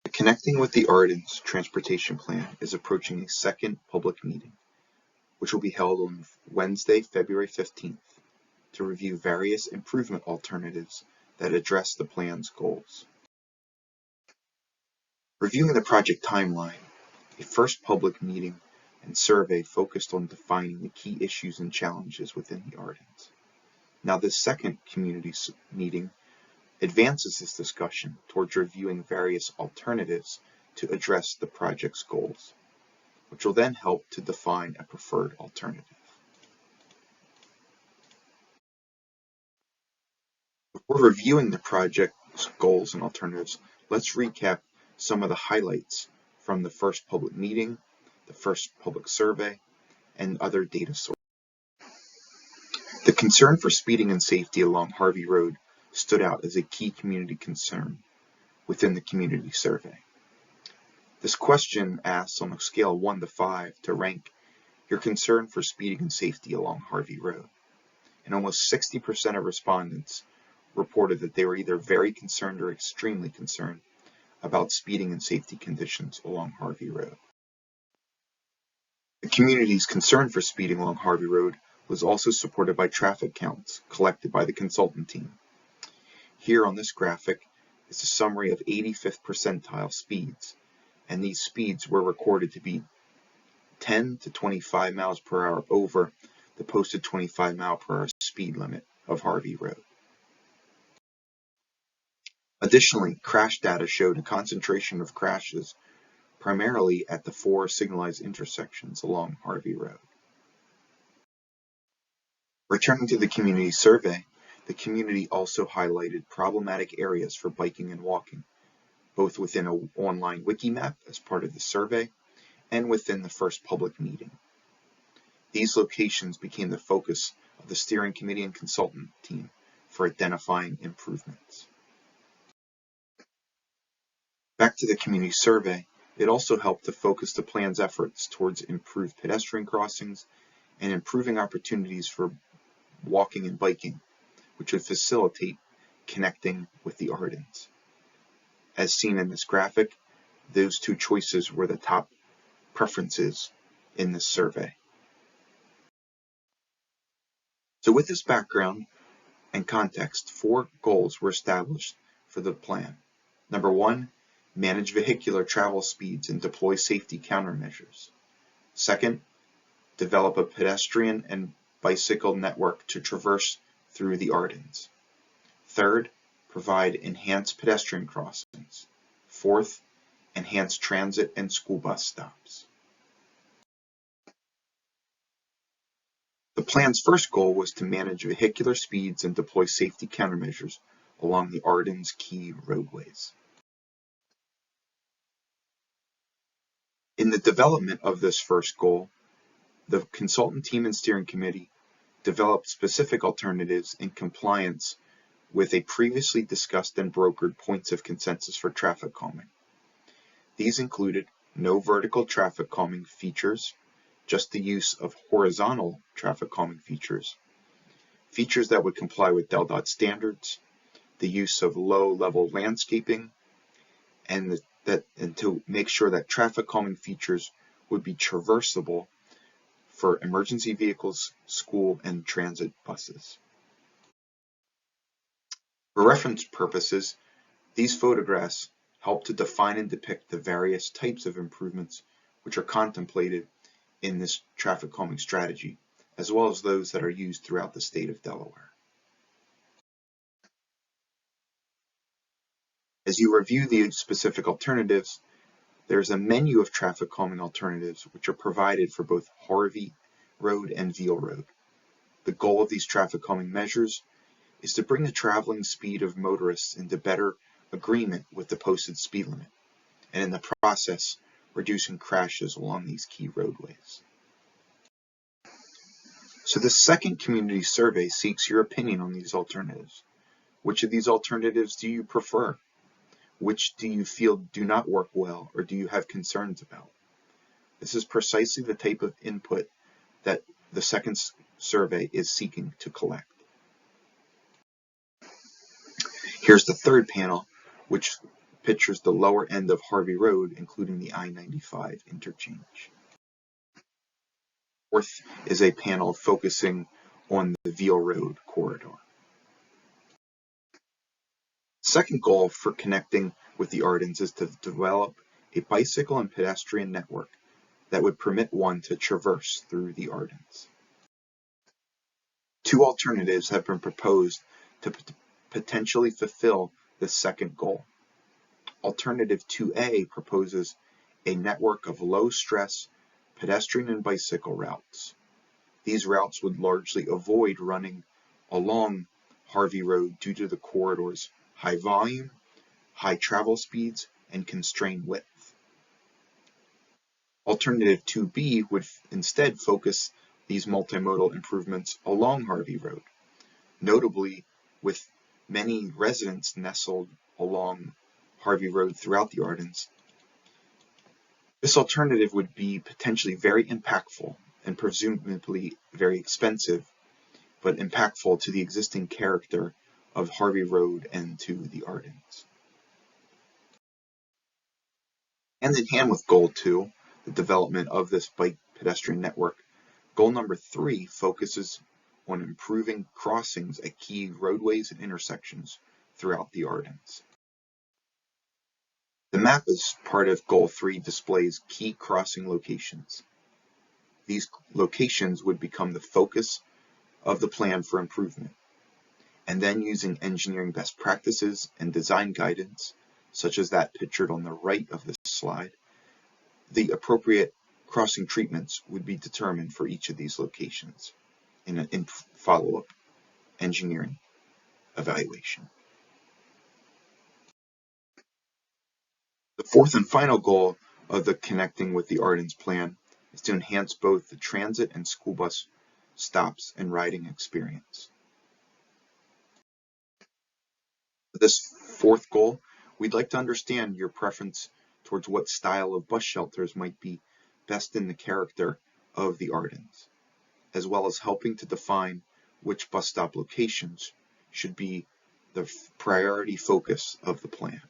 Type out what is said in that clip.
The Connecting with the Ardens Transportation Plan is approaching a second public meeting, which will be held on Wednesday, February 15th, to review various improvement alternatives that address the plan's goals. Reviewing the project timeline, a first public meeting and survey focused on defining the key issues and challenges within the Ardens. Now, this second community meeting advances this discussion towards reviewing various alternatives to address the project's goals, which will then help to define a preferred alternative. Before reviewing the project's goals and alternatives, let's recap some of the highlights from the first public meeting, the first public survey, and other data sources. The concern for speeding and safety along Harvey Road stood out as a key community concern within the community survey. This question asks on a scale of 1 to 5 to rank your concern for speeding and safety along Harvey Road. And almost 60% of respondents reported that they were either very concerned or extremely concerned about speeding and safety conditions along Harvey Road. The community's concern for speeding along Harvey Road was also supported by traffic counts collected by the consultant team. Here on this graphic is a summary of 85th percentile speeds, and these speeds were recorded to be 10 to 25 miles per hour over the posted 25 mile per hour speed limit of Harvey Road. Additionally, crash data showed a concentration of crashes primarily at the 4 signalized intersections along Harvey Road. Returning to the community survey, the community also highlighted problematic areas for biking and walking, both within an online wiki map as part of the survey and within the first public meeting. These locations became the focus of the steering committee and consultant team for identifying improvements. Back to the community survey, it also helped to focus the plan's efforts towards improved pedestrian crossings and improving opportunities for walking and biking, which would facilitate connecting with the Ardens. As seen in this graphic, those two choices were the top preferences in this survey. So with this background and context, 4 goals were established for the plan. Number 1, manage vehicular travel speeds and deploy safety countermeasures. Second, develop a pedestrian and bicycle network to traverse through the Ardens. Third, provide enhanced pedestrian crossings. Fourth, enhance transit and school bus stops. The plan's first goal was to manage vehicular speeds and deploy safety countermeasures along the Ardens' key roadways. In the development of this first goal, the consultant team and steering committee developed specific alternatives in compliance with a previously discussed and brokered points of consensus for traffic calming. These included no vertical traffic calming features, just the use of horizontal traffic calming features, features that would comply with DelDOT standards, the use of low-level landscaping, and to make sure that traffic calming features would be traversable for emergency vehicles, school, and transit buses. For reference purposes, these photographs help to define and depict the various types of improvements which are contemplated in this traffic calming strategy, as well as those that are used throughout the state of Delaware. As you review the specific alternatives, there's a menu of traffic calming alternatives which are provided for both Harvey Road and Veal Road. The goal of these traffic calming measures is to bring the traveling speed of motorists into better agreement with the posted speed limit, and in the process, reducing crashes along these key roadways. So the second community survey seeks your opinion on these alternatives. Which of these alternatives do you prefer? Which do you feel do not work well or do you have concerns about? This is precisely the type of input that the second survey is seeking to collect. Here's the third panel, which pictures the lower end of Harvey Road, including the I-95 interchange. Fourth is a panel focusing on the Veal Road corridor. Second goal for connecting with the Ardens is to develop a bicycle and pedestrian network that would permit one to traverse through the Ardens. Two alternatives have been proposed to potentially fulfill this second goal. Alternative 2A proposes a network of low-stress pedestrian and bicycle routes. These routes would largely avoid running along Harvey Road due to the corridor's high volume, high travel speeds, and constrained width. Alternative 2B would instead focus these multimodal improvements along Harvey Road, notably with many residents nestled along Harvey Road throughout the Ardens. This alternative would be potentially very impactful and presumably very expensive, but impactful to the existing character of Harvey Road and to the Ardens. Hand in hand with Goal 2, the development of this bike pedestrian network, Goal number 3 focuses on improving crossings at key roadways and intersections throughout the Ardens. The map as part of Goal 3 displays key crossing locations. These locations would become the focus of the plan for improvement, and then using engineering best practices and design guidance, such as that pictured on the right of this slide, the appropriate crossing treatments would be determined for each of these locations in follow-up engineering evaluation. The fourth and final goal of the Connecting with the Ardens plan is to enhance both the transit and school bus stops and riding experience. For this fourth goal, we'd like to understand your preference towards what style of bus shelters might be best in the character of the Ardens, as well as helping to define which bus stop locations should be the priority focus of the plan.